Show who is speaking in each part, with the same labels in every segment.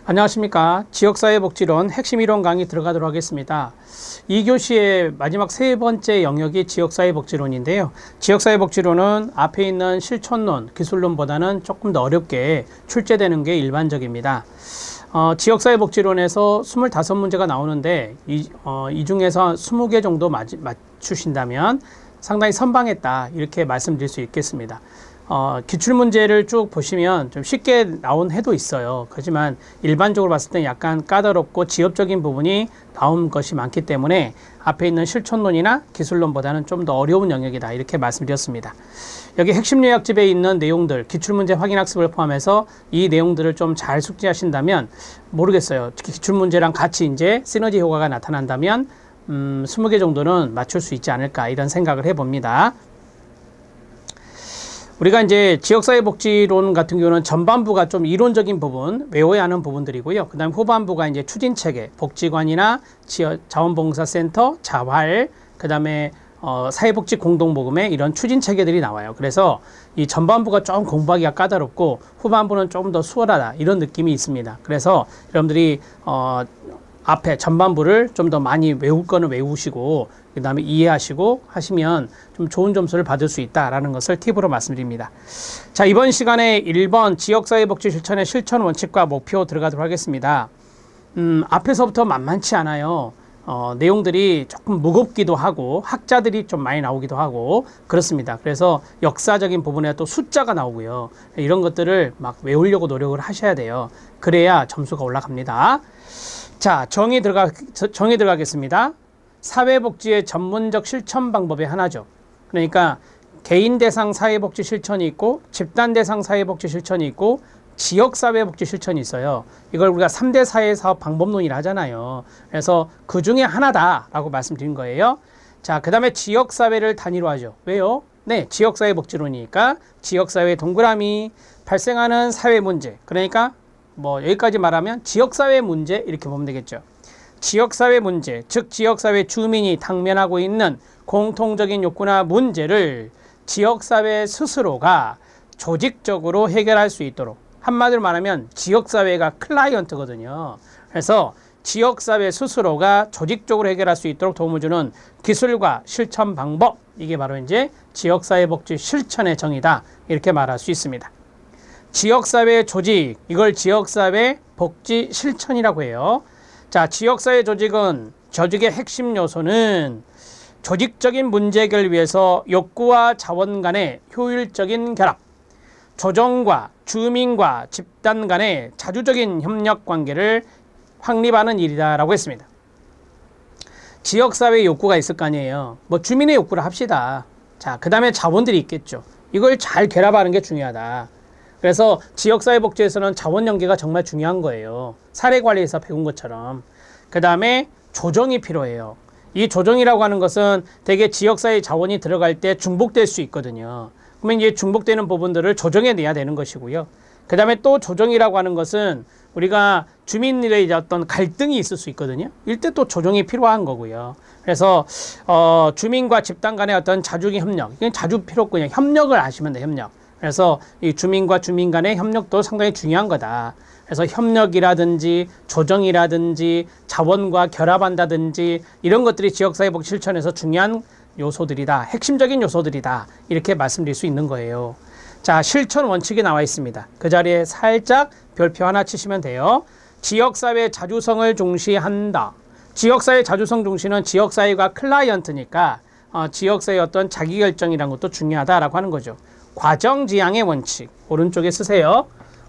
Speaker 1: 안녕하십니까. 지역사회복지론 핵심 이론 강의 들어가도록 하겠습니다. 2교시의 마지막 세 번째 영역이 지역사회복지론인데요. 지역사회복지론은 앞에 있는 실천론, 기술론보다는 조금 더 어렵게 출제되는 게 일반적입니다. 지역사회복지론에서 25문제가 나오는데 이 중에서 20개 정도 맞추신다면 상당히 선방했다, 이렇게 말씀드릴 수 있겠습니다. 기출문제를 쭉 보시면 좀 쉽게 나온 해도 있어요. 하지만 일반적으로 봤을 때 약간 까다롭고 지엽적인 부분이 나온 것이 많기 때문에 앞에 있는 실천론이나 기술론보다는 좀 더 어려운 영역이다, 이렇게 말씀드렸습니다. 여기 핵심 요약집에 있는 내용들, 기출문제 확인학습을 포함해서 이 내용들을 좀 잘 숙지하신다면, 모르겠어요, 기출문제랑 같이 이제 시너지 효과가 나타난다면 20개 정도는 맞출 수 있지 않을까, 이런 생각을 해봅니다. 우리가 이제 지역사회복지론 같은 경우는 전반부가 좀 이론적인 부분, 외워야 하는 부분들이고요. 그 다음에 후반부가 이제 추진체계, 복지관이나 자원봉사센터, 자활, 그 다음에 사회복지 공동모금의 이런 추진체계들이 나와요. 그래서 이 전반부가 좀 공부하기가 까다롭고 후반부는 조금 더 수월하다, 이런 느낌이 있습니다. 그래서 여러분들이 앞에 전반부를 좀 더 많이 외울 거는 외우시고 그 다음에 이해하시고 하시면 좀 좋은 점수를 받을 수 있다라는 것을 팁으로 말씀드립니다. 자, 이번 시간에 1번 지역사회복지 실천의 실천 원칙과 목표 들어가도록 하겠습니다. 앞에서부터 만만치 않아요. 내용들이 조금 무겁기도 하고 학자들이 좀 많이 나오기도 하고 그렇습니다. 그래서 역사적인 부분에 또 숫자가 나오고요. 이런 것들을 막 외우려고 노력을 하셔야 돼요. 그래야 점수가 올라갑니다. 자, 정의 들어가겠습니다. 사회복지의 전문적 실천 방법의 하나죠. 그러니까 개인 대상 사회복지 실천이 있고 집단 대상 사회복지 실천이 있고 지역사회복지 실천이 있어요. 이걸 우리가 3대 사회사업 방법론이라 하잖아요. 그래서 그 중에 하나다라고 말씀드린 거예요. 자, 그 다음에 지역사회를 단위로 하죠. 왜요? 네, 지역사회복지론이니까 지역사회 동그라미, 발생하는 사회문제, 그러니까 뭐 여기까지 말하면 지역사회 문제, 이렇게 보면 되겠죠. 지역사회 문제, 즉 지역사회 주민이 당면하고 있는 공통적인 욕구나 문제를 지역사회 스스로가 조직적으로 해결할 수 있도록, 한마디로 말하면 지역사회가 클라이언트거든요. 그래서 지역사회 스스로가 조직적으로 해결할 수 있도록 도움을 주는 기술과 실천 방법, 이게 바로 이제 지역사회복지 실천의 정의다, 이렇게 말할 수 있습니다. 지역사회 조직, 이걸 지역사회 복지 실천이라고 해요. 자, 지역사회 조직의 핵심 요소는 조직적인 문제 해결을 위해서 욕구와 자원 간의 효율적인 결합, 조정과 주민과 집단 간의 자주적인 협력 관계를 확립하는 일이다라고 했습니다. 지역사회 욕구가 있을 거 아니에요. 뭐 주민의 욕구를 합시다. 자, 그 다음에 자원들이 있겠죠. 이걸 잘 결합하는 게 중요하다. 그래서 지역사회복지에서는 자원 연계가 정말 중요한 거예요. 사례관리에서 배운 것처럼. 그 다음에 조정이 필요해요. 이 조정이라고 하는 것은 대개 지역사회 자원이 들어갈 때 중복될 수 있거든요. 그러면 이제 중복되는 부분들을 조정해내야 되는 것이고요. 그 다음에 또 조정이라고 하는 것은 우리가 주민들의 어떤 갈등이 있을 수 있거든요. 이때 또 조정이 필요한 거고요. 그래서 주민과 집단 간의 어떤 자주적인 협력, 이건 자주 필요 없고 그냥 협력을 하시면 돼요. 협력. 그래서 이 주민과 주민 간의 협력도 상당히 중요한 거다. 그래서 협력이라든지 조정이라든지 자원과 결합한다든지 이런 것들이 지역사회복지 실천에서 중요한 요소들이다. 핵심적인 요소들이다. 이렇게 말씀드릴 수 있는 거예요. 자, 실천 원칙이 나와 있습니다. 그 자리에 살짝 별표 하나 치시면 돼요. 지역사회 자주성을 중시한다. 지역사회 자주성 중시는 지역사회가 클라이언트니까 지역사회의 어떤 자기결정이라는 것도 중요하다라고 하는 거죠. 과정지향의 원칙, 오른쪽에 쓰세요.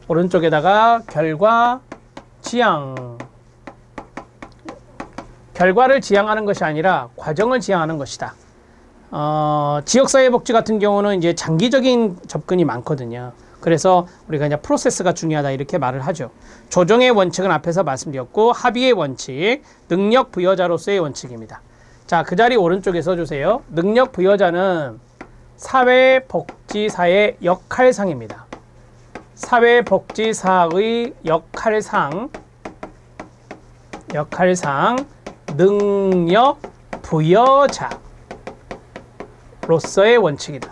Speaker 1: 오른쪽에다가 결과 지향. 결과를 지향하는 것이 아니라 과정을 지향하는 것이다. 지역사회복지 같은 경우는 이제 장기적인 접근이 많거든요. 그래서 우리가 이제 프로세스가 중요하다, 이렇게 말을 하죠. 조정의 원칙은 앞에서 말씀드렸고, 합의의 원칙, 능력 부여자로서의 원칙입니다. 자, 그 자리 오른쪽에 써주세요. 능력 부여자는 사회복지사의 역할상입니다. 사회복지사의 역할상, 능력 부여자로서의 원칙이다.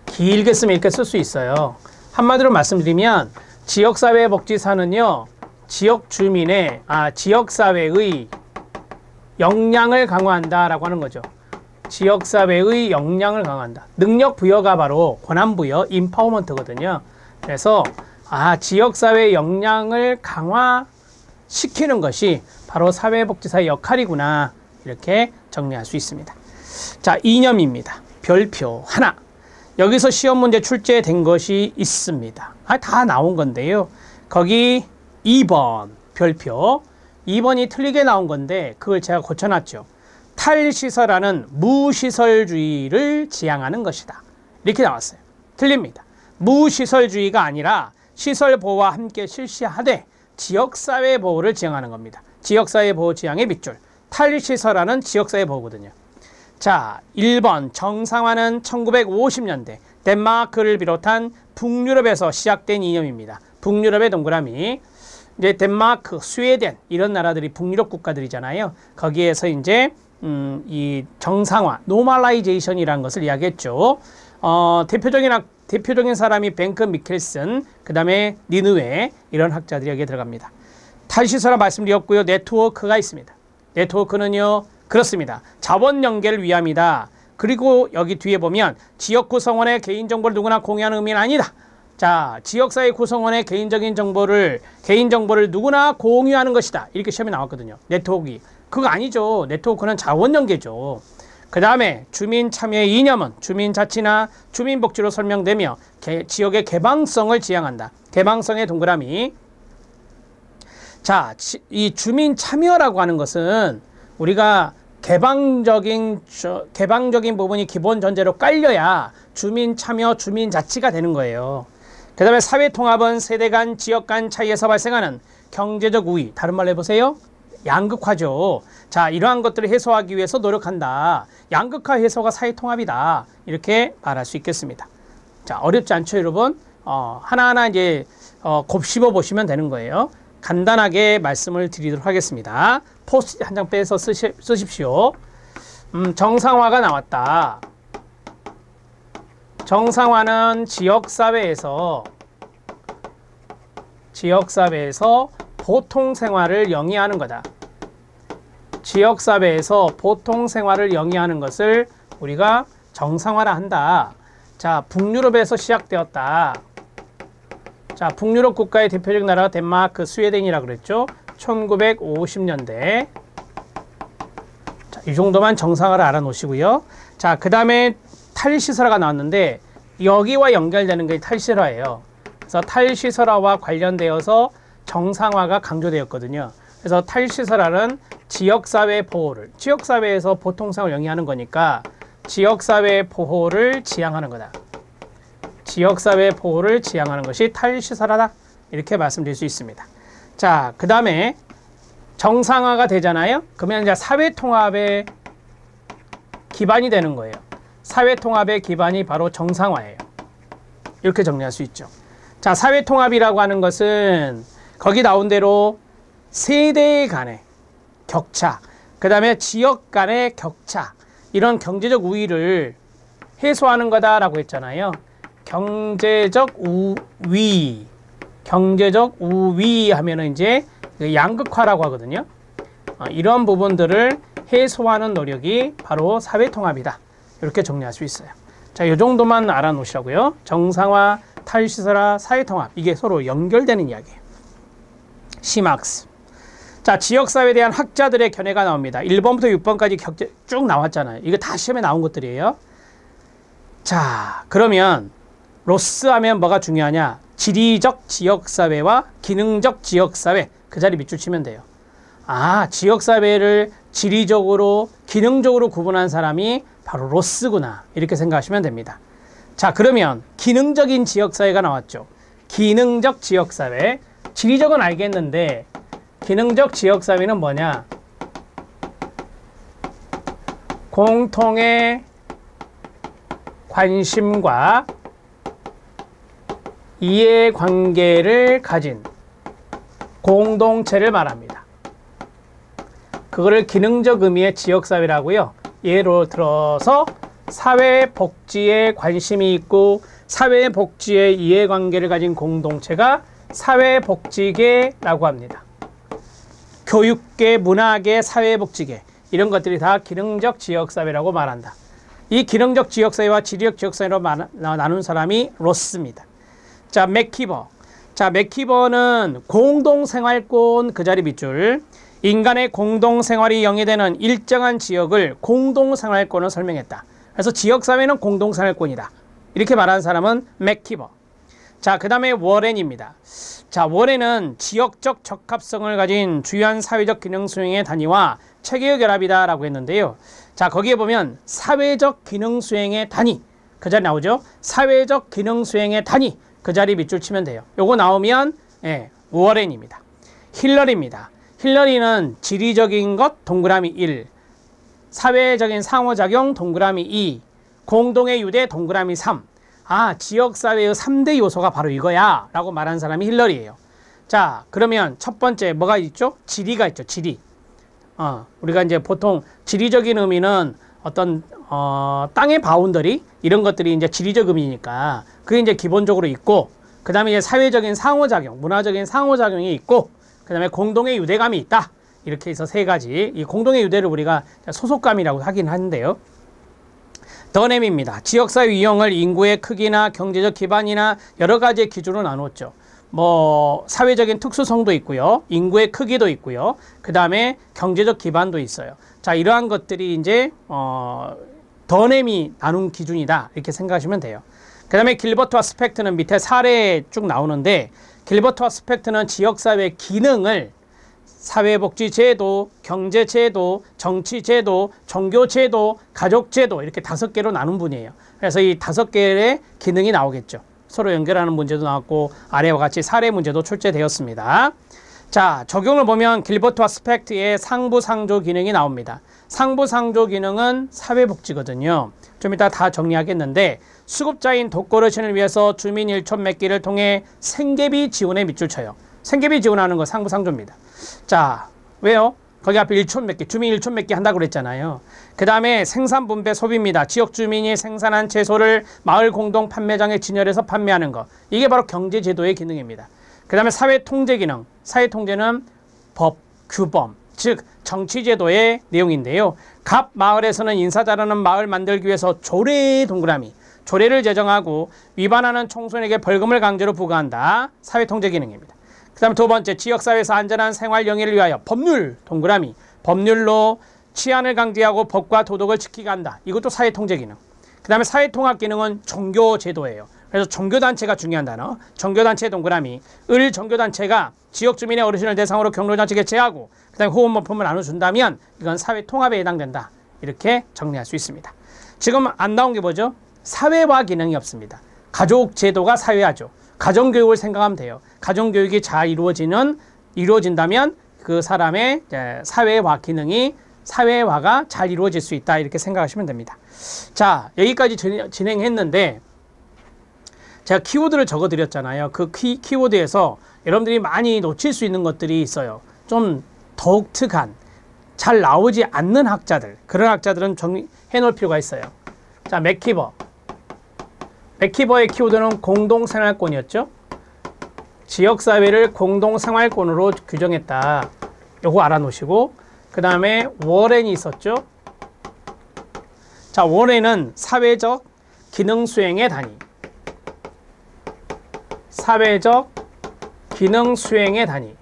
Speaker 1: 길게 쓰면 이렇게 쓸 수 있어요. 한마디로 말씀드리면 지역사회복지사는요, 지역사회의 역량을 강화한다라고 하는 거죠. 지역사회의 역량을 강화한다. 능력 부여가 바로 권한 부여, 임파워먼트거든요. 그래서 지역사회 역량을 강화시키는 것이 바로 사회복지사의 역할이구나, 이렇게 정리할 수 있습니다. 자, 이념입니다. 별표 하나. 여기서 시험 문제 출제된 것이 있습니다. 다 나온 건데요. 거기 2번 별표, 2번이 틀리게 나온 건데 그걸 제가 고쳐놨죠. 탈시설하는 무시설주의를 지향하는 것이다, 이렇게 나왔어요. 틀립니다. 무시설주의가 아니라 시설보호와 함께 실시하되 지역사회 보호를 지향하는 겁니다. 지역사회 보호 지향의 밑줄. 탈시설하는 지역사회 보호거든요. 자, 1번 정상화는 1950년대 덴마크를 비롯한 북유럽에서 시작된 이념입니다. 북유럽의 동그라미. 이제 덴마크, 스웨덴 이런 나라들이 북유럽 국가들이잖아요. 거기에서 이제 이 정상화, 노멀라이제이션이라는 것을 이야기했죠. 대표적인 사람이 뱅크 미켈슨, 그 다음에 니누에, 이런 학자들이 여기에 들어갑니다. 탈시설화 말씀드렸고요. 네트워크가 있습니다. 네트워크는요, 그렇습니다. 자원 연계를 위함이다. 그리고 여기 뒤에 보면 지역 구성원의 개인정보를 누구나 공유하는 의미는 아니다. 자, 지역사회 구성원의 개인적인 정보를, 개인정보를 누구나 공유하는 것이다, 이렇게 시험에 나왔거든요. 네트워크. 그거 아니죠. 네트워크는 자원 연계죠. 그 다음에 주민 참여의 이념은 주민자치나 주민복지로 설명되며 지역의 개방성을 지향한다. 개방성의 동그라미. 자, 이 주민 참여라고 하는 것은 우리가 개방적인 부분이 기본 전제로 깔려야 주민 참여, 주민 자치가 되는 거예요. 그 다음에 사회통합은 세대 간, 지역 간 차이에서 발생하는 경제적 우위, 다른 말로 해보세요. 양극화죠. 자, 이러한 것들을 해소하기 위해서 노력한다. 양극화 해소가 사회통합이다, 이렇게 말할 수 있겠습니다. 자, 어렵지 않죠, 여러분? 하나하나 이제 곱씹어 보시면 되는 거예요. 간단하게 말씀을 드리도록 하겠습니다. 포스트잇 한 장 빼서 쓰십시오. 정상화가 나왔다. 정상화는 지역사회에서 보통생활을 영위하는 거다. 지역사회에서 보통생활을 영위하는 것을 우리가 정상화라 한다. 자, 북유럽에서 시작되었다. 자, 북유럽 국가의 대표적 나라가 덴마크, 스웨덴이라고 그랬죠. 1950년대. 자, 이 정도만 정상화를 알아놓으시고요. 자, 그 다음에 탈시설화가 나왔는데 여기와 연결되는 게 탈시설화예요. 그래서 탈시설화와 관련되어서 정상화가 강조되었거든요. 그래서 탈시설화는 지역사회 보호를, 지역사회에서 보통생활을 영위하는 거니까 지역사회 보호를 지향하는 거다. 지역사회 보호를 지향하는 것이 탈시설화다, 이렇게 말씀드릴 수 있습니다. 자, 그 다음에 정상화가 되잖아요. 그러면 이제 사회통합의 기반이 되는 거예요. 사회통합의 기반이 바로 정상화예요. 이렇게 정리할 수 있죠. 자, 사회통합이라고 하는 것은 거기 나온 대로 세대 간의 격차, 그 다음에 지역 간의 격차, 이런 경제적 우위를 해소하는 거다라고 했잖아요. 경제적 우위 하면은 이제 양극화라고 하거든요. 이런 부분들을 해소하는 노력이 바로 사회통합이다, 이렇게 정리할 수 있어요. 자, 이 정도만 알아놓으시라고요. 정상화, 탈시설화, 사회통합, 이게 서로 연결되는 이야기예요. 시막스. 자, 지역사회에 대한 학자들의 견해가 나옵니다. 1번부터 6번까지 쭉 나왔잖아요. 이거 다 시험에 나온 것들이에요. 자, 그러면 로스 하면 뭐가 중요하냐? 지리적 지역사회와 기능적 지역사회, 그 자리 밑줄 치면 돼요. 지역사회를 지리적으로, 기능적으로 구분한 사람이 바로 로스구나, 이렇게 생각하시면 됩니다. 자, 그러면 기능적인 지역사회가 나왔죠. 기능적 지역사회. 지리적은 알겠는데 기능적 지역사회는 뭐냐? 공통의 관심과 이해관계를 가진 공동체를 말합니다. 그거를 기능적 의미의 지역사회라고요. 예로 들어서 사회복지에 관심이 있고 사회복지에 이해관계를 가진 공동체가 사회복지계라고 합니다. 교육계, 문화계, 사회복지계 이런 것들이 다 기능적 지역사회라고 말한다. 이 기능적 지역사회와 지리적 지역사회로 나눈 사람이 로스입니다. 자, 맥키버. 자, 맥키버는 공동생활권 그 자리 밑줄. 인간의 공동생활이 영위되는 일정한 지역을 공동생활권으로 설명했다. 그래서 지역사회는 공동생활권이다. 이렇게 말하는 사람은 맥키버. 자, 그 다음에 워렌입니다. 자, 워렌은 지역적 적합성을 가진 주요한 사회적 기능 수행의 단위와 체계의 결합이다 라고 했는데요. 자, 거기에 보면 사회적 기능 수행의 단위 그 자리 나오죠. 사회적 기능 수행의 단위 그 자리 밑줄 치면 돼요. 요거 나오면 워렌입니다. 힐러리입니다. 힐러리는 지리적인 것 동그라미 1, 사회적인 상호작용 동그라미 2, 공동의 유대 동그라미 3. 아, 지역사회의 3대 요소가 바로 이거야 라고 말하는 사람이 힐러리예요. 자, 그러면 첫 번째 뭐가 있죠? 지리가 있죠. 지리. 우리가 이제 보통 지리적인 의미는 어떤 땅의 바운더리 이런 것들이 이제 지리적 의미니까 그게 이제 기본적으로 있고, 그 다음에 이제 사회적인 상호작용, 문화적인 상호작용이 있고, 그 다음에 공동의 유대감이 있다. 이렇게 해서 세 가지. 이 공동의 유대를 우리가 소속감이라고 하긴 하는데요. 더넴입니다. 지역사회 유형을 인구의 크기나 경제적 기반이나 여러 가지의 기준으로 나누었죠. 뭐 사회적인 특수성도 있고요, 인구의 크기도 있고요, 그 다음에 경제적 기반도 있어요. 자, 이러한 것들이 이제 더넴이 나눈 기준이다 이렇게 생각하시면 돼요. 그 다음에 길버트와 스펙트는 밑에 사례 쭉 나오는데, 길버트와 스펙트는 지역사회 기능을 사회복지제도, 경제제도, 정치제도, 종교제도, 가족제도 이렇게 5개로 나눈 분이에요. 그래서 이 5개의 기능이 나오겠죠. 서로 연결하는 문제도 나왔고 아래와 같이 사례 문제도 출제되었습니다. 자, 적용을 보면 길버트와 스펙트의 상부상조 기능이 나옵니다. 상부상조 기능은 사회복지거든요. 좀 이따 다 정리하겠는데, 수급자인 독거노인을 위해서 주민 일촌 맺기를 통해 생계비 지원에 밑줄 쳐요. 생계비 지원하는 거 상부상조입니다. 자, 왜요? 거기 앞에 일촌 맺기, 주민 일촌 맺기 한다고 그랬잖아요. 그 다음에 생산 분배 소비입니다. 지역 주민이 생산한 채소를 마을 공동 판매장에 진열해서 판매하는 거. 이게 바로 경제제도의 기능입니다. 그 다음에 사회통제 기능. 사회통제는 법, 규범, 즉 정치제도의 내용인데요. 갑 마을에서는 인사 잘하는 마을 만들기 위해서 조례 동그라미, 조례를 제정하고 위반하는 청소년에게 벌금을 강제로 부과한다. 사회통제 기능입니다. 그 다음에 두 번째, 지역사회에서 안전한 생활 영위를 위하여 법률 동그라미, 법률로 치안을 강제하고 법과 도덕을 지키게 한다. 이것도 사회통제 기능. 그 다음에 사회통합 기능은 종교제도예요. 그래서 종교단체가 중요한 단어. 종교단체 동그라미, 을 종교단체가 지역 주민의 어르신을 대상으로 경로잔치 개최하고 그 다음에 후원물품을 나눠준다면 이건 사회통합에 해당된다. 이렇게 정리할 수 있습니다. 지금 안 나온 게 뭐죠? 사회화 기능이 없습니다. 가족제도가 사회화죠. 가정교육을 생각하면 돼요. 가정교육이 잘 이루어진다면 그 사람의 사회화 기능이, 사회화가 잘 이루어질 수 있다. 이렇게 생각하시면 됩니다. 자, 여기까지 진행했는데 제가 키워드를 적어드렸잖아요. 그 키워드에서 여러분들이 많이 놓칠 수 있는 것들이 있어요. 좀 독특한, 잘 나오지 않는 학자들, 그런 학자들은 정리해 놓을 필요가 있어요. 자, 맥키버. 맥키버의 키워드는 공동생활권이었죠. 지역사회를 공동생활권으로 규정했다. 요거 알아놓으시고, 그 다음에 워렌이 있었죠. 자, 워렌은 사회적 기능 수행의 단위. 사회적 기능 수행의 단위.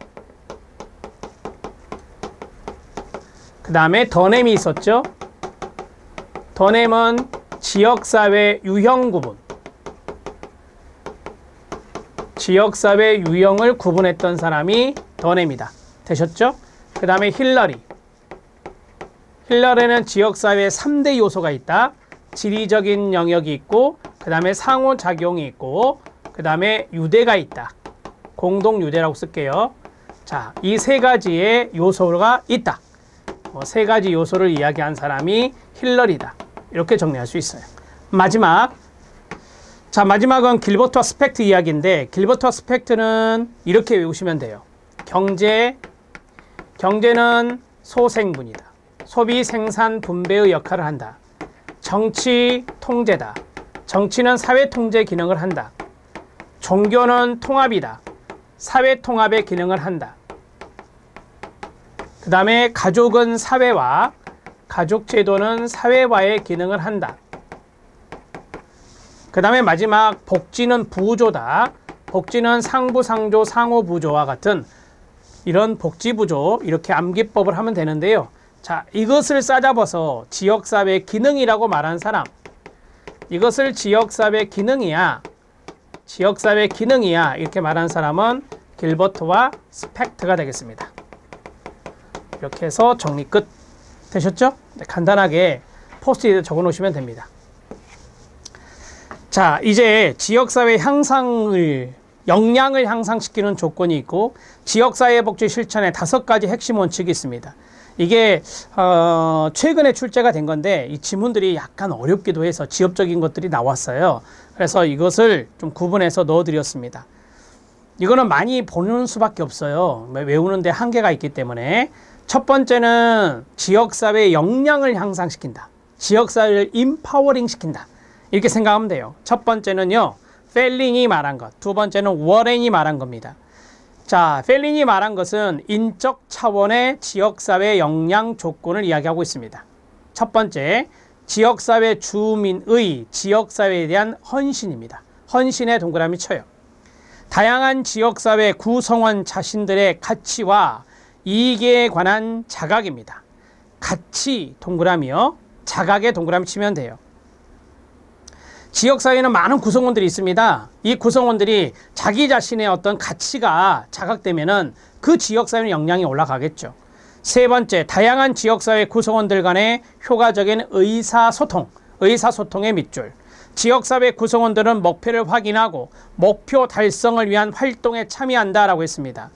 Speaker 1: 그 다음에 더넴이 있었죠. 더넴은 지역사회 유형 구분. 지역사회 유형을 구분했던 사람이 더넴이다. 되셨죠? 그 다음에 힐러리. 힐러리는 지역사회에 3대 요소가 있다. 지리적인 영역이 있고, 그 다음에 상호작용이 있고, 그 다음에 유대가 있다. 공동유대라고 쓸게요. 자, 이 세 가지의 요소가 있다. 세 가지 요소를 이야기한 사람이 힐러리다. 이렇게 정리할 수 있어요. 마지막은 길버트와 스펙트 이야기인데, 길버트와 스펙트는 이렇게 외우시면 돼요. 경제는 소생분이다. 소비, 생산, 분배의 역할을 한다. 정치, 통제다. 정치는 사회 통제 기능을 한다. 종교는 통합이다. 사회통합의 기능을 한다. 그 다음에 가족은 사회화, 가족제도는 사회화의 기능을 한다. 그 다음에 마지막 복지는 부조다. 복지는 상부상조, 상호부조와 같은 이런 복지부조, 이렇게 암기법을 하면 되는데요. 자, 이것을 싸잡아서 지역사회 기능이라고 말한 사람, 이것을 지역사회 기능이야, 지역사회 기능이야 이렇게 말한 사람은 길버트와 스펙트가 되겠습니다. 이렇게 해서 정리 끝. 되셨죠? 네, 간단하게 포스트잇에 적어 놓으시면 됩니다. 자, 이제 지역사회 향상을, 역량을 향상시키는 조건이 있고 지역사회복지 실천의 5가지 핵심 원칙이 있습니다. 이게 최근에 출제가 된 건데 이 지문들이 약간 어렵기도 해서 지엽적인 것들이 나왔어요. 그래서 이것을 좀 구분해서 넣어드렸습니다. 이거는 많이 보는 수밖에 없어요. 외우는데 한계가 있기 때문에. 첫 번째는 지역사회의 역량을 향상시킨다. 지역사회를 임파워링 시킨다. 이렇게 생각하면 돼요. 첫 번째는요, 펠링이 말한 것. 두 번째는 워렌이 말한 겁니다. 자, 펠링이 말한 것은 인적 차원의 지역사회 역량 조건을 이야기하고 있습니다. 첫 번째, 지역사회 주민의 지역사회에 대한 헌신입니다. 헌신에 동그라미 쳐요. 다양한 지역사회 구성원 자신들의 가치와 이익에 관한 자각입니다. 가치 동그라미요. 자각에 동그라미 치면 돼요. 지역사회에는 많은 구성원들이 있습니다. 이 구성원들이 자기 자신의 어떤 가치가 자각되면은 그 지역사회는 역량이 올라가겠죠. 세 번째, 다양한 지역사회 구성원들 간의 효과적인 의사소통, 의사소통의 밑줄. 지역사회 구성원들은 목표를 확인하고 목표 달성을 위한 활동에 참여한다라고 했습니다.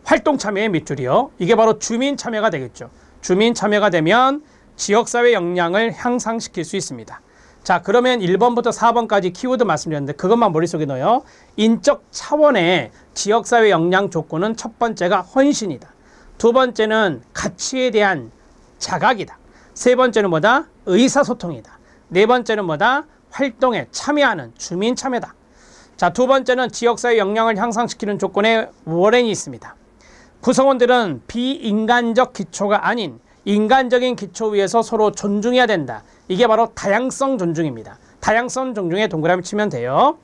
Speaker 1: 활동 참여의 밑줄이요. 이게 바로 주민 참여가 되겠죠. 주민 참여가 되면 지역사회 역량을 향상시킬 수 있습니다. 자, 그러면 1번부터 4번까지 키워드 말씀드렸는데 그것만 머릿속에 넣어요. 인적 차원의 지역사회 역량 조건은 첫 번째가 헌신이다. 두 번째는 가치에 대한 자각이다. 세 번째는 뭐다? 의사소통이다. 네 번째는 뭐다? 활동에 참여하는 주민 참여다. 자, 두 번째는 지역사회 역량을 향상시키는 조건에 워렌이 있습니다. 구성원들은 비인간적 기초가 아닌 인간적인 기초 위에서 서로 존중해야 된다. 이게 바로 다양성 존중입니다. 다양성 존중에 동그라미 치면 돼요.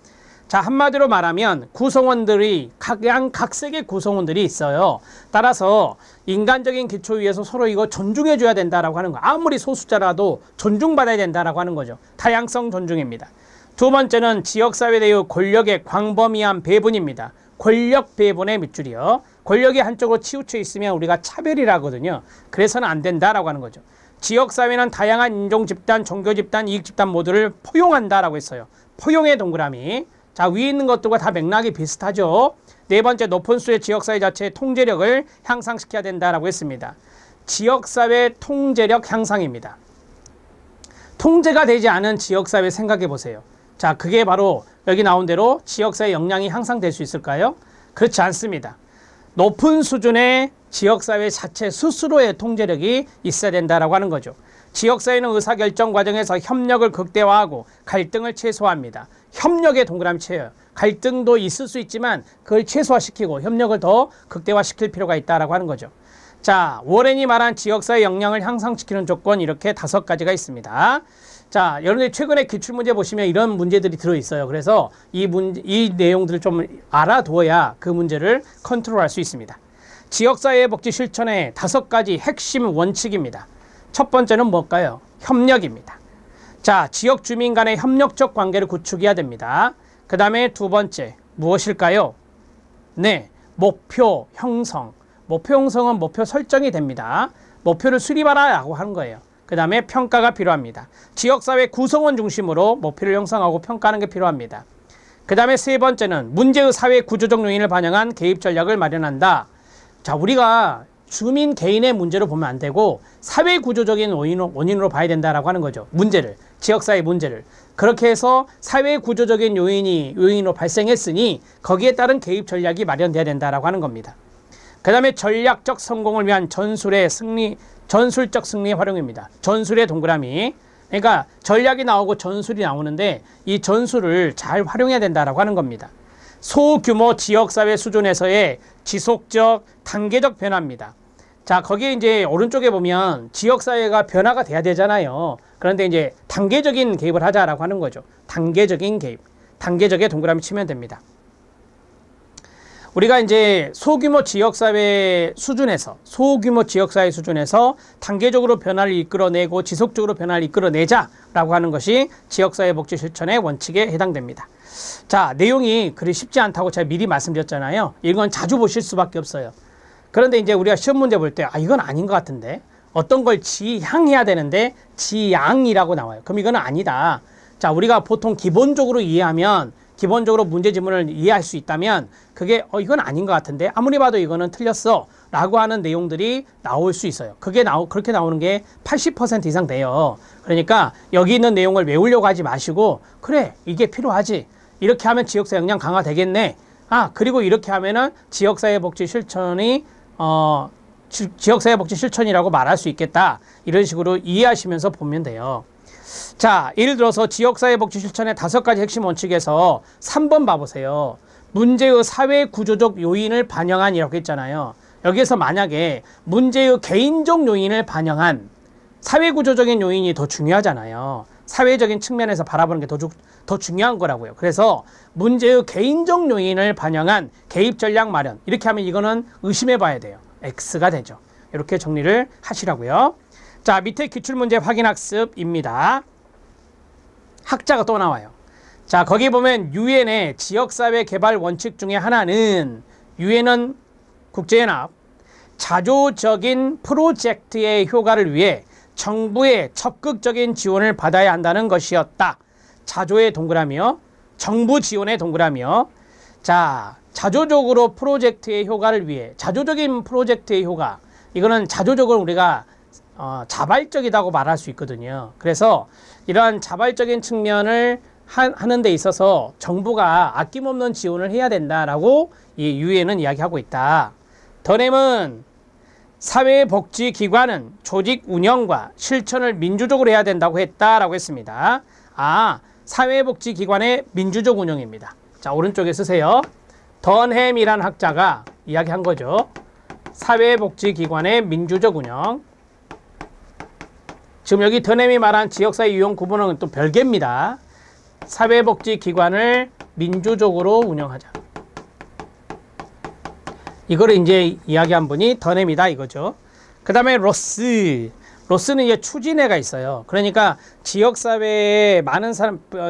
Speaker 1: 자, 한마디로 말하면 구성원들이 각색의 구성원들이 있어요. 따라서 인간적인 기초 위에서 서로 이거 존중해 줘야 된다라고 하는 거. 아무리 소수자라도 존중받아야 된다라고 하는 거죠. 다양성 존중입니다. 두 번째는 지역사회 내의 권력의 광범위한 배분입니다. 권력 배분의 밑줄이요. 권력이 한쪽으로 치우쳐 있으면 우리가 차별이라 하거든요. 그래서는 안 된다라고 하는 거죠. 지역사회는 다양한 인종 집단, 종교 집단, 이익 집단 모두를 포용한다라고 했어요. 포용의 동그라미. 자, 위에 있는 것들과 다 맥락이 비슷하죠. 네 번째, 높은 수의 지역사회 자체의 통제력을 향상시켜야 된다라고 했습니다. 지역사회 통제력 향상입니다. 통제가 되지 않은 지역사회 생각해 보세요. 자, 그게 바로 여기 나온 대로 지역사회 역량이 향상될 수 있을까요? 그렇지 않습니다. 높은 수준의 지역사회 자체 스스로의 통제력이 있어야 된다라고 하는 거죠. 지역사회는 의사결정 과정에서 협력을 극대화하고 갈등을 최소화합니다. 협력에 동그라미 쳐요. 갈등도 있을 수 있지만 그걸 최소화시키고 협력을 더 극대화시킬 필요가 있다라고 하는 거죠. 자, 워렌이 말한 지역사회 역량을 향상시키는 조건 이렇게 5가지가 있습니다. 자, 여러분들 최근에 기출문제 보시면 이런 문제들이 들어있어요. 그래서 이 내용들을 좀 알아두어야 그 문제를 컨트롤할 수 있습니다. 지역사회 복지 실천의 5가지 핵심 원칙입니다. 첫 번째는 뭘까요? 협력입니다. 자, 지역 주민 간의 협력적 관계를 구축해야 됩니다. 그 다음에 두 번째, 무엇일까요? 네, 목표 형성. 목표 형성은 목표 설정이 됩니다. 목표를 수립하라고 하는 거예요. 그 다음에 평가가 필요합니다. 지역사회 구성원 중심으로 목표를 형성하고 평가하는 게 필요합니다. 그 다음에 세 번째는 문제의 사회 구조적 요인을 반영한 개입 전략을 마련한다. 자, 우리가 주민 개인의 문제로 보면 안 되고 사회 구조적인 원인으로 봐야 된다라고 하는 거죠. 문제를, 지역사회 문제를. 그렇게 해서 사회 구조적인 요인으로 발생했으니 거기에 따른 개입 전략이 마련돼야 된다라고 하는 겁니다. 그 다음에 전략적 성공을 위한 전술적 승리 활용입니다. 전술의 동그라미. 그러니까 전략이 나오고 전술이 나오는데 이 전술을 잘 활용해야 된다라고 하는 겁니다. 소규모 지역사회 수준에서의 지속적 단계적 변화입니다. 자, 거기에 이제 오른쪽에 보면 지역사회가 변화가 돼야 되잖아요. 그런데 이제 단계적인 개입을 하자라고 하는 거죠. 단계적인 개입. 단계적에 동그라미 치면 됩니다. 우리가 이제 소규모 지역사회 수준에서 단계적으로 변화를 이끌어내고 지속적으로 변화를 이끌어내자라고 하는 것이 지역사회 복지 실천의 원칙에 해당됩니다. 자, 내용이 그리 쉽지 않다고 제가 미리 말씀드렸잖아요. 이건 자주 보실 수밖에 없어요. 그런데 이제 우리가 시험 문제 볼 때, 이건 아닌 것 같은데, 어떤 걸 지향해야 되는데 지양이라고 나와요. 그럼 이건 아니다. 자, 우리가 보통 기본적으로 이해하면, 기본적으로 문제 지문을 이해할 수 있다면 그게 이건 아닌 것 같은데 아무리 봐도 이거는 틀렸어 라고 하는 내용들이 나올 수 있어요. 그렇게 나오는 게 80% 이상 돼요. 그러니까 여기 있는 내용을 외우려고 하지 마시고, 그래, 이게 필요하지, 이렇게 하면 지역사회 역량 강화되겠네, 그리고 이렇게 하면은 지역사회 복지 실천이 지역사회 복지 실천이라고 말할 수 있겠다, 이런 식으로 이해하시면서 보면 돼요. 자, 예를 들어서 지역사회 복지 실천의 5가지 핵심 원칙에서 3번 봐보세요. 문제의 사회 구조적 요인을 반영한 이라고 했잖아요. 여기에서 만약에 문제의 개인적 요인을 반영한, 사회 구조적인 요인이 더 중요하잖아요. 사회적인 측면에서 바라보는 게 더 중요한 거라고요. 그래서 문제의 개인적 요인을 반영한 개입 전략 마련, 이렇게 하면 이거는 의심해 봐야 돼요. X가 되죠. 이렇게 정리를 하시라고요. 자, 밑에 기출문제 확인학습입니다. 학자가 또 나와요. 자, 거기 보면 유엔의 지역사회 개발 원칙 중에 하나는, 유엔은 국제연합, 자조적인 프로젝트의 효과를 위해 정부의 적극적인 지원을 받아야 한다는 것이었다. 자조의 동그라미요. 정부 지원의 동그라미요. 자, 자조적으로 프로젝트의 효과를 위해, 자조적인 프로젝트의 효과, 이거는 자조적으로 우리가 자발적이라고 말할 수 있거든요. 그래서 이러한 자발적인 측면을 하는 데 있어서 정부가 아낌없는 지원을 해야 된다라고 이 유엔은 이야기하고 있다. 더nem은 사회복지기관은 조직 운영과 실천을 민주적으로 해야 된다고 했다라고 했습니다. 사회복지기관의 민주적 운영입니다. 자, 오른쪽에 쓰세요. 더햄이라는 학자가 이야기한 거죠. 사회복지기관의 민주적 운영. 지금 여기 더햄이 말한 지역사회 유형 구분은 또 별개입니다. 사회복지기관을 민주적으로 운영하자. 이거를 이제 이야기한 분이 더햄이다 이거죠. 그 다음에 로스는 이제 추진회가 있어요. 그러니까 지역사회에 많은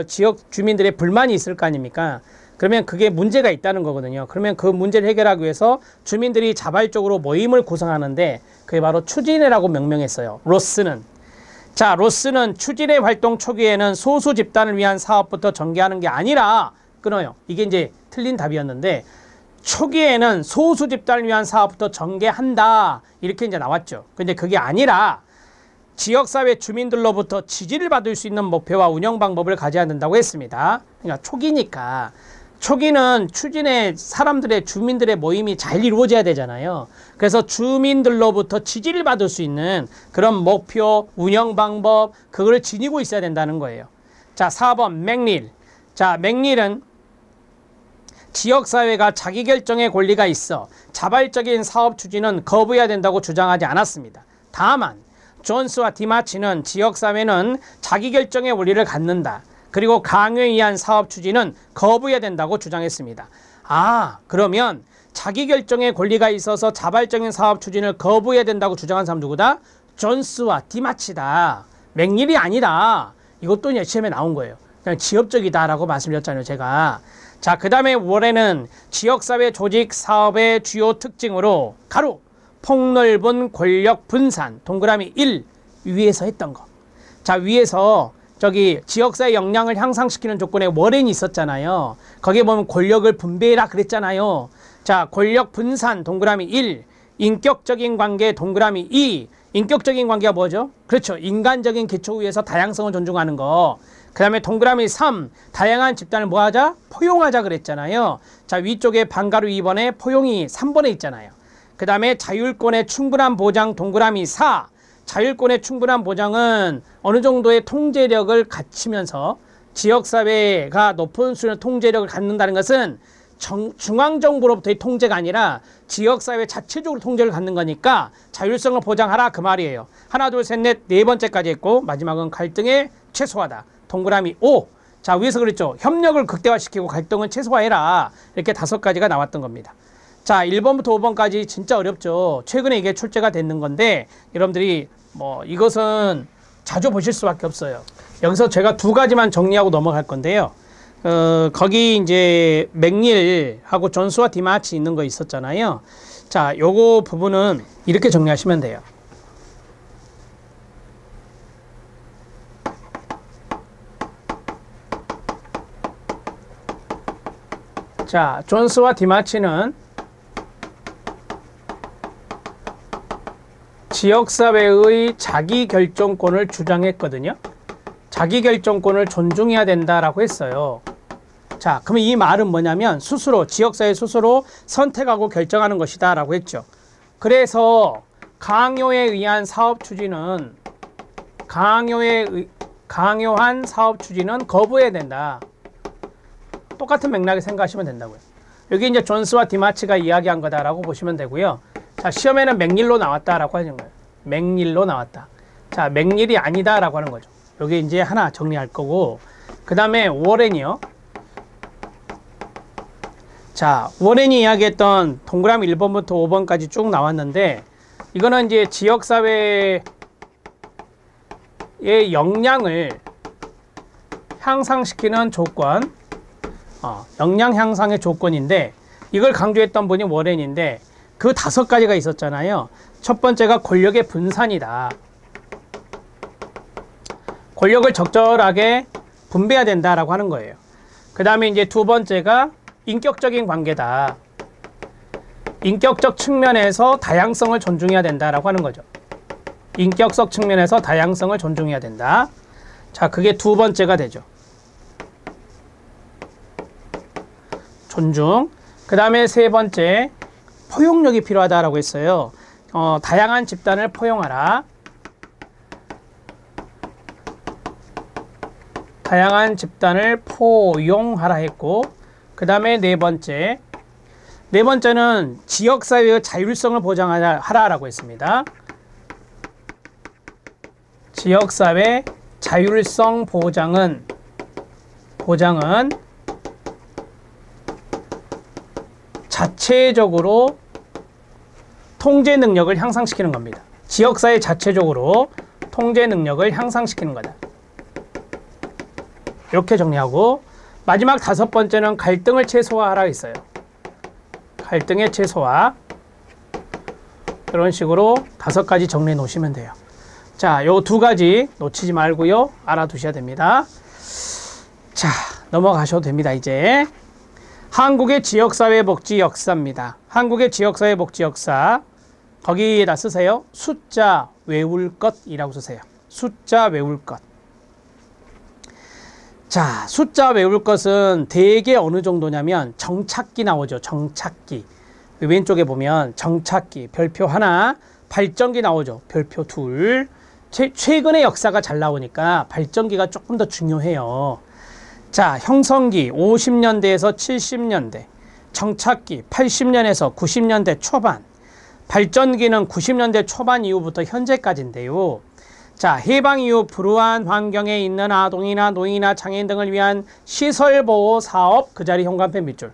Speaker 1: 지역 주민들의 불만이 있을 거 아닙니까? 그러면 그게 문제가 있다는 거거든요. 그러면 그 문제를 해결하기 위해서 주민들이 자발적으로 모임을 구성하는데 그게 바로 추진회라고 명명했어요. 로스는 추진회 활동 초기에는 소수 집단을 위한 사업부터 전개하는 게 아니라, 끊어요. 이게 이제 틀린 답이었는데, 초기에는 소수 집단을 위한 사업부터 전개한다, 이렇게 이제 나왔죠. 근데 그게 아니라 지역사회 주민들로부터 지지를 받을 수 있는 목표와 운영 방법을 가져야 된다고 했습니다. 그러니까 초기는 추진의 사람들의, 주민들의 모임이 잘 이루어져야 되잖아요. 그래서 주민들로부터 지지를 받을 수 있는 그런 목표, 운영 방법, 그걸 지니고 있어야 된다는 거예요. 자, 4번 맥닐. 자, 맥닐은 지역사회가 자기결정의 권리가 있어 자발적인 사업 추진은 거부해야 된다고 주장하지 않았습니다. 다만 존스와 디마치는 지역사회는 자기결정의 권리를 갖는다. 그리고 강요에 의한 사업 추진은 거부해야 된다고 주장했습니다. 그러면 자기결정의 권리가 있어서 자발적인 사업 추진을 거부해야 된다고 주장한 사람 누구다? 존스와 디마치다. 맥닐이 아니다. 이것도 이제 시험에 나온 거예요. 그냥 지역적이다라고 말씀드렸잖아요, 제가. 자, 그 다음에 월에는 지역사회 조직 사업의 주요 특징으로 가로 폭넓은 권력 분산, 동그라미 1, 위에서 했던 거. 자, 위에서 저기 지역사회 역량을 향상시키는 조건에 월엔이 있었잖아요. 거기에 보면 권력을 분배해라 그랬잖아요. 자, 권력 분산, 동그라미 1, 인격적인 관계, 동그라미 2. 인격적인 관계가 뭐죠? 그렇죠. 인간적인 기초 위에서 다양성을 존중하는 거. 그 다음에 동그라미 3, 다양한 집단을 뭐 하자? 포용하자 그랬잖아요. 자, 위쪽에 방가루 2번에 포용이 3번에 있잖아요. 그 다음에 자율권의 충분한 보장, 동그라미 4. 자율권의 충분한 보장은 어느 정도의 통제력을 갖추면서 지역사회가 높은 수준의 통제력을 갖는다는 것은 중앙정부로부터의 통제가 아니라 지역사회 자체적으로 통제를 갖는 거니까 자율성을 보장하라 그 말이에요. 하나, 둘, 셋, 넷, 네 번째까지 했고 마지막은 갈등의 최소화다. 동그라미 5. 자, 위에서 그랬죠. 협력을 극대화시키고 갈등은 최소화해라. 이렇게 5가지가 나왔던 겁니다. 자, 1번부터 5번까지 진짜 어렵죠. 최근에 이게 출제가 됐는 건데 여러분들이 뭐 이것은 자주 보실 수밖에 없어요. 여기서 제가 2가지만 정리하고 넘어갈 건데요. 거기 이제 맥닐하고 존스와 디마치 있는 거 있었잖아요. 자, 요거 부분은 이렇게 정리하시면 돼요. 자, 존스와 디마치는 지역사회의 자기결정권을 주장했거든요. 자기결정권을 존중해야 된다라고 했어요. 자, 그러면 이 말은 뭐냐면 스스로, 지역사회 스스로 선택하고 결정하는 것이다 라고 했죠. 그래서 강요에 의한 사업 추진은 강요한 사업 추진은 거부해야 된다. 똑같은 맥락에 생각하시면 된다고요. 여기 이제 존스와 디마치가 이야기한 거다라고 보시면 되고요. 자, 시험에는 맥닐로 나왔다라고 하는 거예요. 맥닐로 나왔다. 자, 맥닐이 아니다라고 하는 거죠. 여기 이제 하나 정리할 거고, 그 다음에 워렌이요. 자, 워렌이 이야기했던 동그라미 1번부터 5번까지 쭉 나왔는데, 이거는 이제 지역사회의 역량을 향상시키는 조건, 역량 향상의 조건인데, 이걸 강조했던 분이 워렌인데, 그 5가지가 있었잖아요. 첫 번째가 권력의 분산이다. 권력을 적절하게 분배해야 된다라고 하는 거예요. 그 다음에 이제 2번째가 인격적인 관계다. 인격적 측면에서 다양성을 존중해야 된다라고 하는 거죠. 인격적 측면에서 다양성을 존중해야 된다. 자, 그게 2번째가 되죠. 존중. 그 다음에 3번째, 포용력이 필요하다라고 했어요. 다양한 집단을 포용하라. 다양한 집단을 포용하라 했고, 그 다음에 4번째는 지역사회의 자율성을 보장하라라고 했습니다. 지역사회 자율성 보장은 자체적으로 통제 능력을 향상시키는 겁니다. 지역사회 자체적으로 통제 능력을 향상시키는 거다. 이렇게 정리하고, 마지막 5번째는 갈등을 최소화하라 했어요. 갈등의 최소화. 이런 식으로 5가지 정리해 놓으시면 돼요. 자, 요 2가지 놓치지 말고요. 알아두셔야 됩니다. 자, 넘어가셔도 됩니다. 이제 한국의 지역사회 복지 역사입니다. 한국의 지역사회 복지 역사. 거기에다 쓰세요. 숫자 외울 것이라고 쓰세요. 숫자 외울 것. 자, 숫자 외울 것은 대개 어느 정도냐면 정착기 나오죠. 정착기. 왼쪽에 보면 정착기, 별표 하나, 발전기 나오죠. 별표 둘. 최근의 역사가 잘 나오니까 발전기가 조금 더 중요해요. 자, 형성기 50년대에서 70년대, 정착기 80년에서 90년대 초반, 발전기는 90년대 초반 이후부터 현재까지인데요. 자, 해방 이후 불우한 환경에 있는 아동이나 노인이나 장애인 등을 위한 시설보호 사업, 그 자리 현관펜 밑줄.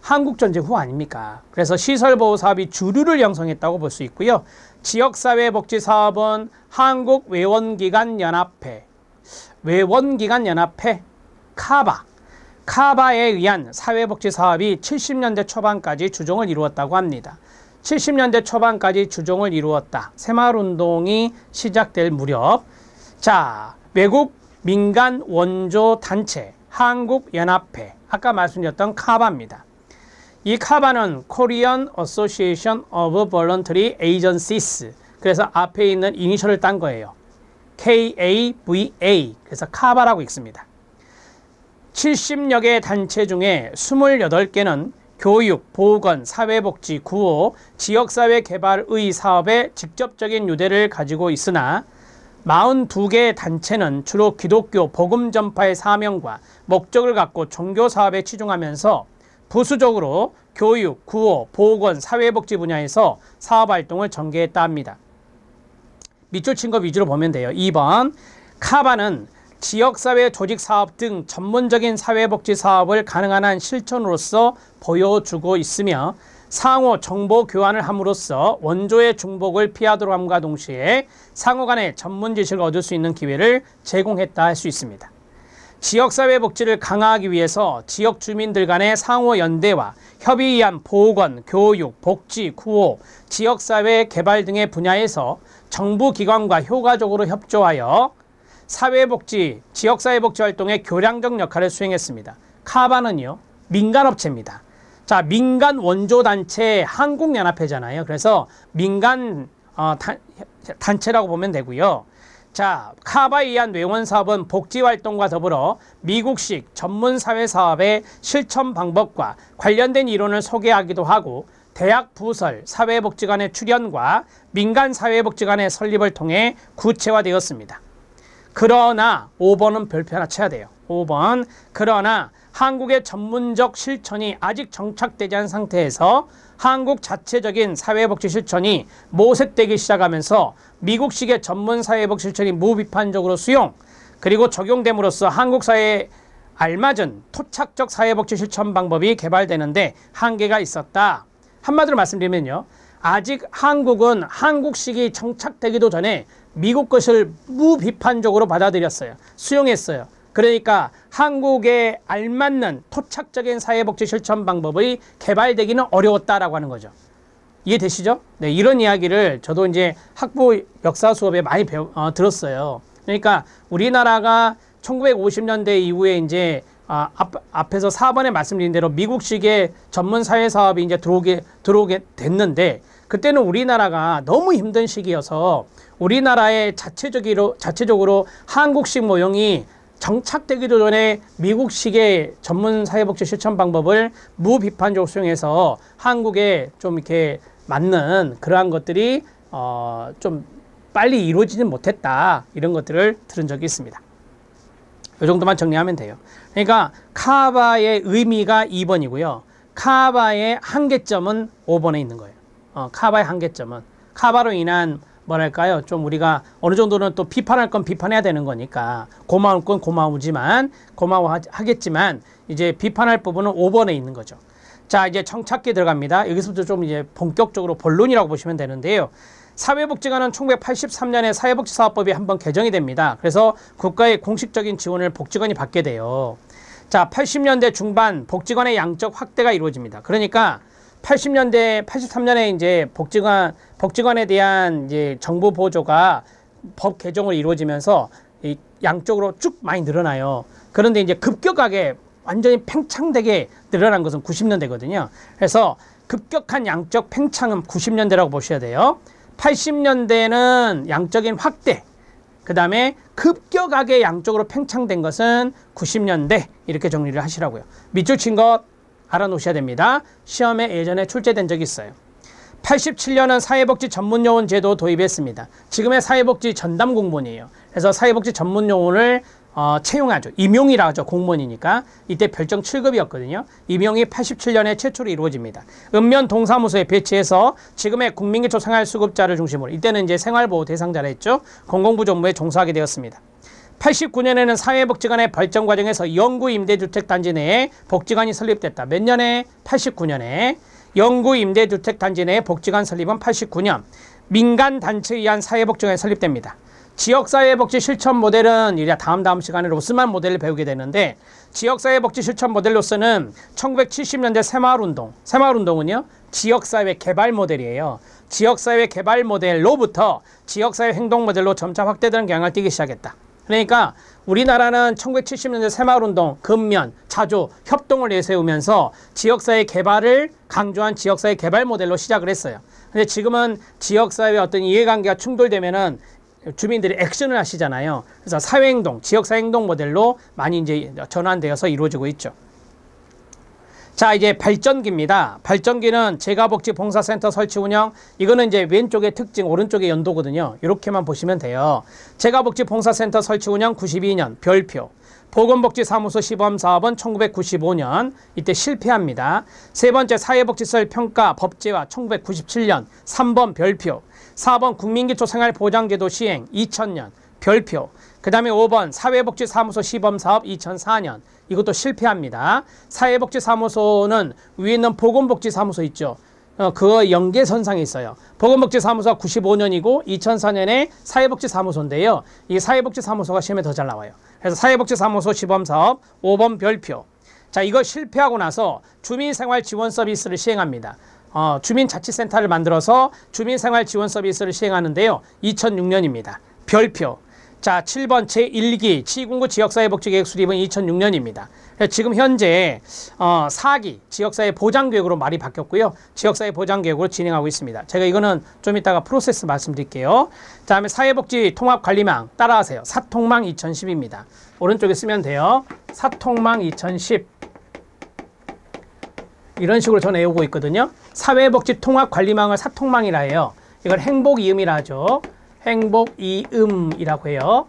Speaker 1: 한국전쟁 후 아닙니까? 그래서 시설보호 사업이 주류를 형성했다고 볼 수 있고요. 지역사회복지사업은 한국외원기관연합회, 카바에 의한 사회복지사업이 70년대 초반까지 주종을 이루었다고 합니다. 70년대 초반까지 주종을 이루었다. 새마을운동이 시작될 무렵. 자, 외국 민간 원조 단체 한국연합회, 아까 말씀드렸던 카바입니다. 이 카바는 Korean Association of Voluntary Agencies, 그래서 앞에 있는 이니셜을 딴 거예요. KAVA, 그래서 카바라고 읽습니다. 70여 개 단체 중에 28개는 교육, 보건, 사회복지, 구호, 지역사회 개발의 사업에 직접적인 유대를 가지고 있으나 42개 단체는 주로 기독교 복음 전파의 사명과 목적을 갖고 종교 사업에 치중하면서 부수적으로 교육, 구호, 보건, 사회복지 분야에서 사업활동을 전개했다 합니다. 밑줄 친 거 위주로 보면 돼요. 2번, 카바는 지역사회 조직사업 등 전문적인 사회복지 사업을 가능한 한 실천으로서 보여주고 있으며 상호 정보 교환을 함으로써 원조의 중복을 피하도록 함과 동시에 상호 간의 전문 지식을 얻을 수 있는 기회를 제공했다 할 수 있습니다. 지역사회복지를 강화하기 위해서 지역 주민들 간의 상호 연대와 협의에 의한 보건, 교육, 복지, 구호, 지역사회 개발 등의 분야에서 정부기관과 효과적으로 협조하여 사회복지, 지역사회복지 활동에 교량적 역할을 수행했습니다. 카바는요, 민간업체입니다. 자, 민간 원조단체 한국연합회잖아요. 그래서 민간 단체라고 보면 되고요. 자, 카바에 의한 외원사업은 복지활동과 더불어 미국식 전문사회사업의 실천 방법과 관련된 이론을 소개하기도 하고 대학 부설 사회복지관의 출연과 민간사회복지관의 설립을 통해 구체화되었습니다. 그러나 5번은 별표 하나 쳐야 돼요. 5번, 그러나 한국의 전문적 실천이 아직 정착되지 않은 상태에서 한국 자체적인 사회복지 실천이 모색되기 시작하면서 미국식의 전문 사회복지 실천이 무비판적으로 수용 그리고 적용됨으로써 한국 사회에 알맞은 토착적 사회복지 실천 방법이 개발되는데 한계가 있었다. 한마디로 말씀드리면요, 아직 한국은 한국식이 정착되기도 전에 미국 것을 무비판적으로 받아들였어요. 수용했어요. 그러니까 한국에 알맞는 토착적인 사회복지 실천 방법이 개발되기는 어려웠다라고 하는 거죠. 이해되시죠? 네, 이런 이야기를 저도 이제 학부 역사 수업에 많이 들었어요. 그러니까 우리나라가 1950년대 이후에 이제 앞에서 4번에 말씀드린 대로 미국식의 전문 사회 사업이 이제 들어오게 됐는데 그때는 우리나라가 너무 힘든 시기여서 우리나라의 자체적으로 한국식 모형이 정착되기도 전에 미국식의 전문 사회복지 실천 방법을 무비판적으로 수용해서 한국에 좀 이렇게 맞는 그러한 것들이 좀 빨리 이루어지지 못했다. 이런 것들을 들은 적이 있습니다. 이 정도만 정리하면 돼요. 그러니까 카바의 의미가 2번이고요. 카바의 한계점은 5번에 있는 거예요. 카바의 한계점은 카바로 인한 뭐랄까요? 좀 우리가 어느 정도는 또 비판할 건 비판해야 되는 거니까 고마울 건 고마워하겠지만 이제 비판할 부분은 5번에 있는 거죠. 자, 이제 정착기 들어갑니다. 여기서부터 좀 이제 본격적으로 본론이라고 보시면 되는데요. 사회복지관은 1983년에 사회복지사업법이 한번 개정이 됩니다. 그래서 국가의 공식적인 지원을 복지관이 받게 돼요. 자, 80년대 중반 복지관의 양적 확대가 이루어집니다. 그러니까 83년에 이제 복지관에 대한 이제 정부 보조가 법 개정으로 이루어지면서 이 양쪽으로 쭉 많이 늘어나요. 그런데 이제 급격하게 완전히 팽창되게 늘어난 것은 90년대거든요. 그래서 급격한 양적 팽창은 90년대라고 보셔야 돼요. 80년대는 양적인 확대, 그 다음에 급격하게 양쪽으로 팽창된 것은 90년대 이렇게 정리를 하시라고요. 밑줄 친 것 알아놓으셔야 됩니다. 시험에 예전에 출제된 적이 있어요. 87년은 사회복지 전문요원 제도 도입했습니다. 지금의 사회복지 전담 공무원이에요. 그래서 사회복지 전문요원을 채용하죠. 임용이라 하죠. 공무원이니까. 이때 별정 7급이었거든요. 임용이 87년에 최초로 이루어집니다. 읍면 동사무소에 배치해서 지금의 국민기초 생활수급자를 중심으로 이때는 이제 생활보호 대상자라 했죠. 공공부 정부에 종사하게 되었습니다. 89년에는 사회복지관의 발전 과정에서 영구 임대주택 단지 내에 복지관이 설립됐다. 몇 년에? 89년에. 영구 임대주택 단지 내에 복지관 설립은 89년. 민간단체에 의한 사회복지관이 설립됩니다. 지역사회복지 실천 모델은 이제 다음 시간에 로스만 모델을 배우게 되는데 지역사회복지 실천 모델로서는 1970년대 새마을운동은요. 지역사회 개발 모델이에요. 지역사회 개발 모델로부터 지역사회 행동 모델로 점차 확대되는 경향을 띠기 시작했다. 그러니까 우리나라는 1970년대 새마을운동, 근면, 자조, 협동을 내세우면서 지역사회 개발을 강조한 지역사회 개발 모델로 시작을 했어요. 근데 지금은 지역사회의 어떤 이해관계가 충돌되면은 주민들이 액션을 하시잖아요. 그래서 사회행동, 지역사회행동 모델로 많이 이제 전환되어서 이루어지고 있죠. 자, 이제 발전기입니다. 발전기는 재가복지봉사센터 설치 운영. 이거는 이제 왼쪽의 특징, 오른쪽의 연도거든요. 이렇게만 보시면 돼요. 재가복지봉사센터 설치 운영 92년 별표. 보건복지사무소 시범사업은 1995년 이때 실패합니다. 세 번째 사회복지시설 평가 법제화 1997년 3번 별표. 4번 국민기초생활보장제도 시행 2000년 별표. 그 다음에 5번 사회복지사무소 시범사업 2004년 이것도 실패합니다. 사회복지사무소는 위에 있는 보건복지사무소 있죠. 그 연계선상에 있어요. 보건복지사무소가 95년이고 2004년에 사회복지사무소인데요. 이 사회복지사무소가 시험에 더 잘 나와요. 그래서 사회복지사무소 시범사업 5번 별표. 자, 이거 실패하고 나서 주민생활지원 서비스를 시행합니다. 주민자치센터를 만들어서 주민생활지원 서비스를 시행하는데요. 2006년입니다. 별표. 자, 7번 제1기 시군구 지역사회복지계획 수립은 2006년입니다. 지금 현재 4기 지역사회 보장계획으로 말이 바뀌었고요. 지역사회 보장계획으로 진행하고 있습니다. 제가 이거는 좀 이따가 프로세스 말씀드릴게요. 다음에 사회복지 통합관리망 따라하세요. 사통망 2010입니다. 오른쪽에 쓰면 돼요. 사통망 2010. 이런 식으로 저는 외우고 있거든요. 사회복지 통합관리망을 사통망이라 해요. 이걸 행복이음이라 하죠. 행복이음이라고 해요.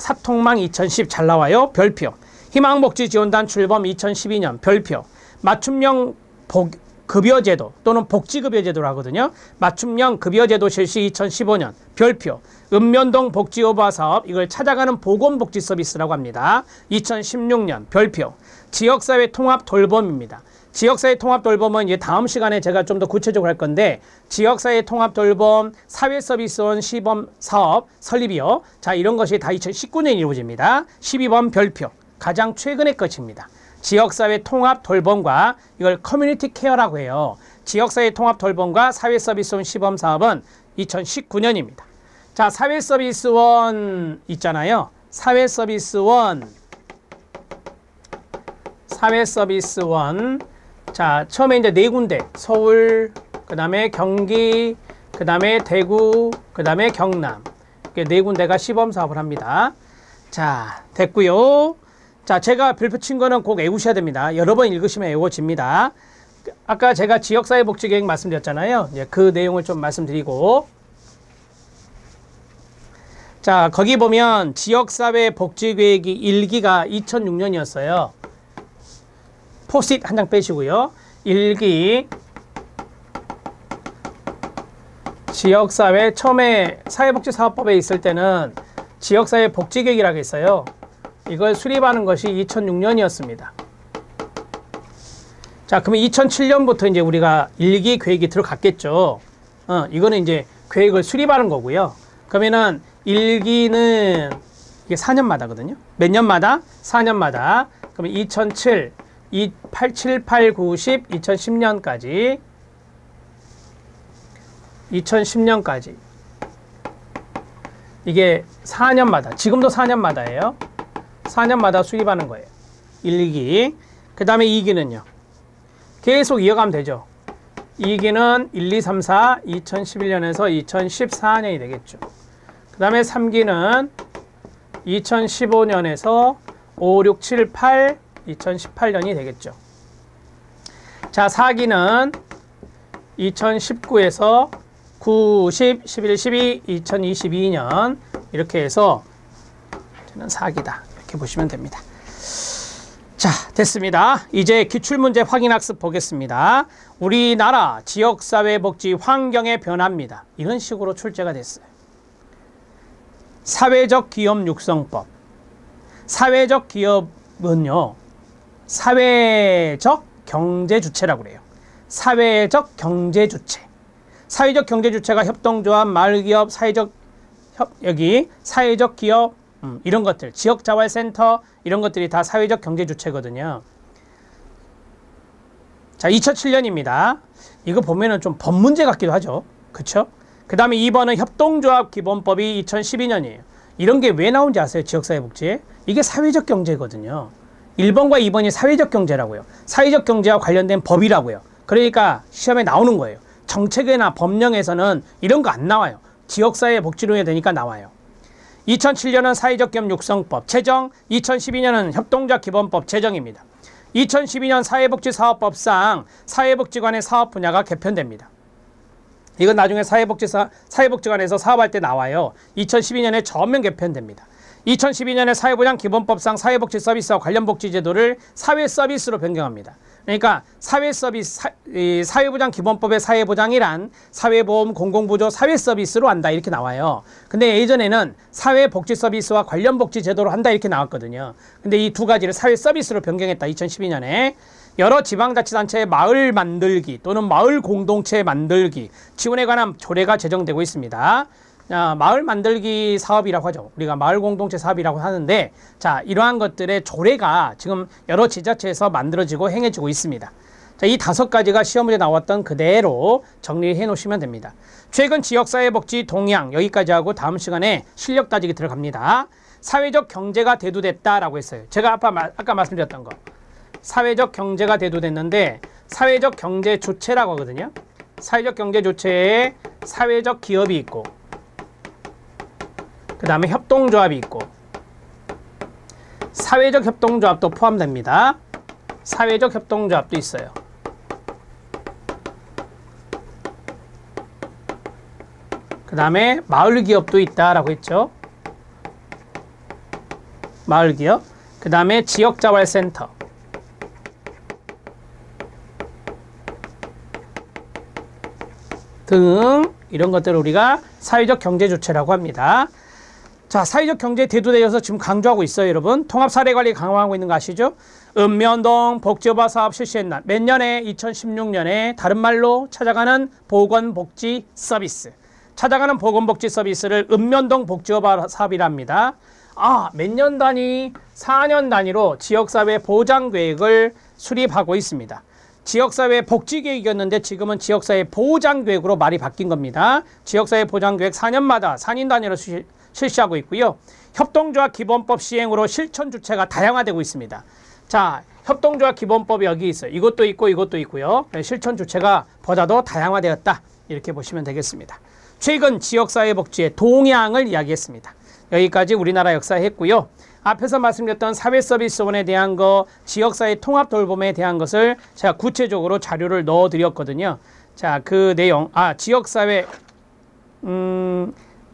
Speaker 1: 사통망 2010 잘 나와요. 별표. 희망복지지원단 출범 2012년 별표. 맞춤형 급여제도 또는 복지급여제도로 하거든요. 맞춤형 급여제도 실시 2015년 별표. 읍면동 복지오바 사업 이걸 찾아가는 보건복지 서비스라고 합니다. 2016년 별표. 지역사회 통합 돌봄입니다. 지역사회 통합 돌봄은 이제 다음 시간에 제가 좀 더 구체적으로 할 건데 지역사회 통합 돌봄 사회서비스원 시범 사업 설립이요. 자, 이런 것이 다 2019년에 이루어집니다. 12번 별표. 가장 최근의 것입니다. 지역사회 통합 돌봄과 이걸 커뮤니티 케어라고 해요. 지역사회 통합 돌봄과 사회서비스원 시범 사업은 2019년입니다. 자, 사회서비스원 있잖아요. 사회서비스원. 자, 처음에 이제 네 군데. 서울, 그 다음에 경기, 그 다음에 대구, 그 다음에 경남. 이렇게 네 군데가 시범 사업을 합니다. 자, 됐고요. 자, 제가 별표 친 거는 꼭 외우셔야 됩니다. 여러 번 읽으시면 외워집니다. 아까 제가 지역사회복지계획 말씀드렸잖아요. 이제 그 내용을 좀 말씀드리고. 자, 거기 보면 지역사회복지계획이 1기가 2006년이었어요. 포스트잇 한 장 빼시고요. 1기 지역사회 처음에 사회복지사업법에 있을 때는 지역사회복지계획이라고 했어요. 이걸 수립하는 것이 2006년이었습니다. 자, 그러면 2007년부터 이제 우리가 1기 계획이 들어갔겠죠. 이거는 이제 계획을 수립하는 거고요. 그러면은 1기는 이게 4년마다거든요. 몇 년마다? 4년마다. 그러면 2007, 7, 8, 9, 10, 2010년까지. 2010년까지. 이게 4년마다. 지금도 4년마다예요. 4년마다 수립하는 거예요. 1기. 그 다음에 2기는요. 계속 이어가면 되죠. 2기는 1, 2, 3, 4, 2011년에서 2014년이 되겠죠. 그 다음에 3기는 2015년에서 5, 6, 7, 8, 2018년이 되겠죠. 자, 4기는 2019에서 9, 10, 11, 12, 2022년 이렇게 해서 저는 4기다. 이렇게 보시면 됩니다. 자, 됐습니다. 이제 기출문제 확인학습 보겠습니다. 우리나라 지역사회복지 환경의 변화입니다. 이런 식으로 출제가 됐어요. 사회적 기업 육성법. 사회적 기업은요, 사회적 경제주체라고 그래요. 사회적 경제주체. 사회적 경제주체가 협동조합, 마을기업, 여기 사회적 기업, 이런 것들, 지역자활센터 이런 것들이 다 사회적 경제주체거든요. 자, 2007년입니다. 이거 보면은 좀 법문제 같기도 하죠. 그쵸? 그 다음에 2번은 협동조합 기본법이 2012년이에요. 이런 게 왜 나온지 아세요? 지역사회복지에? 이게 사회적 경제거든요. 1번과 2번이 사회적 경제라고요. 사회적 경제와 관련된 법이라고요. 그러니까 시험에 나오는 거예요. 정책이나 법령에서는 이런 거 안 나와요. 지역사회복지론에 되니까 나와요. 2007년은 사회적 기업 육성법 제정, 2012년은 협동조합 기본법 제정입니다. 2012년 사회복지사업법상 사회복지관의 사업 분야가 개편됩니다. 이건 나중에 사회복지관에서 사업할 때 나와요. 2012년에 전면 개편됩니다. 2012년에 사회보장 기본법상 사회복지 서비스와 관련 복지 제도를 사회 서비스로 변경합니다. 그러니까 사회 서비스, 사회보장 기본법의 사회보장이란 사회보험, 공공부조, 사회 서비스로 한다 이렇게 나와요. 근데 예전에는 사회복지 서비스와 관련 복지 제도로 한다 이렇게 나왔거든요. 근데 이 두 가지를 사회 서비스로 변경했다. 2012년에 여러 지방자치단체의 마을 만들기 또는 마을 공동체 만들기 지원에 관한 조례가 제정되고 있습니다. 마을 만들기 사업이라고 하죠. 우리가 마을 공동체 사업이라고 하는데, 자, 이러한 것들의 조례가 지금 여러 지자체에서 만들어지고 행해지고 있습니다. 자, 이 5가지가 시험 문제 나왔던 그대로 정리해 놓으시면 됩니다. 최근 지역사회복지 동향 여기까지 하고 다음 시간에 실력 따지기 들어갑니다. 사회적 경제가 대두됐다라고 했어요. 제가 아까 말씀드렸던 거. 사회적 경제가 대두됐는데 사회적 경제 주체라고 하거든요. 사회적 경제 주체에 사회적 기업이 있고 그 다음에 협동조합이 있고 사회적 협동조합도 포함됩니다. 사회적 협동조합도 있어요. 그 다음에 마을기업도 있다라고 했죠. 마을기업. 그 다음에 지역자활센터. 등 이런 것들을 우리가 사회적 경제주체라고 합니다. 자, 사회적 경제에 대두되어서 지금 강조하고 있어요, 여러분. 통합 사례관리 강화하고 있는 거 아시죠? 읍면동 복지여바 사업 실시했나? 몇 년에? 2016년에 다른 말로 찾아가는 보건복지 서비스. 찾아가는 보건복지 서비스를 읍면동 복지여바 사업이랍니다. 몇 년 단위? 4년 단위로 지역사회 보장계획을 수립하고 있습니다. 지역사회 복지계획이었는데 지금은 지역사회 보장계획으로 말이 바뀐 겁니다. 지역사회 보장계획 4년마다 4년 단위로 실시하고 있고요. 협동조합 기본법 시행으로 실천 주체가 다양화되고 있습니다. 자, 협동조합 기본법이 여기 있어요. 이것도 있고 이것도 있고요. 실천 주체가 보다 더 다양화되었다. 이렇게 보시면 되겠습니다. 최근 지역사회복지의 동향을 이야기했습니다. 여기까지 우리나라 역사 했고요. 앞에서 말씀드렸던 사회서비스원에 대한 거, 지역사회 통합돌봄에 대한 것을 제가 구체적으로 자료를 넣어드렸거든요. 자, 그 내용, 지역사회,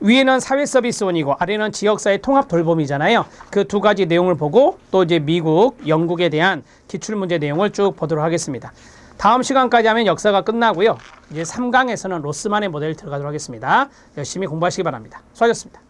Speaker 1: 위에는 사회서비스원이고 아래는 지역사회 통합돌봄이잖아요. 그 두 가지 내용을 보고 또 이제 미국, 영국에 대한 기출문제 내용을 쭉 보도록 하겠습니다. 다음 시간까지 하면 역사가 끝나고요. 이제 3강에서는 로스만의 모델 들어가도록 하겠습니다. 열심히 공부하시기 바랍니다. 수고하셨습니다.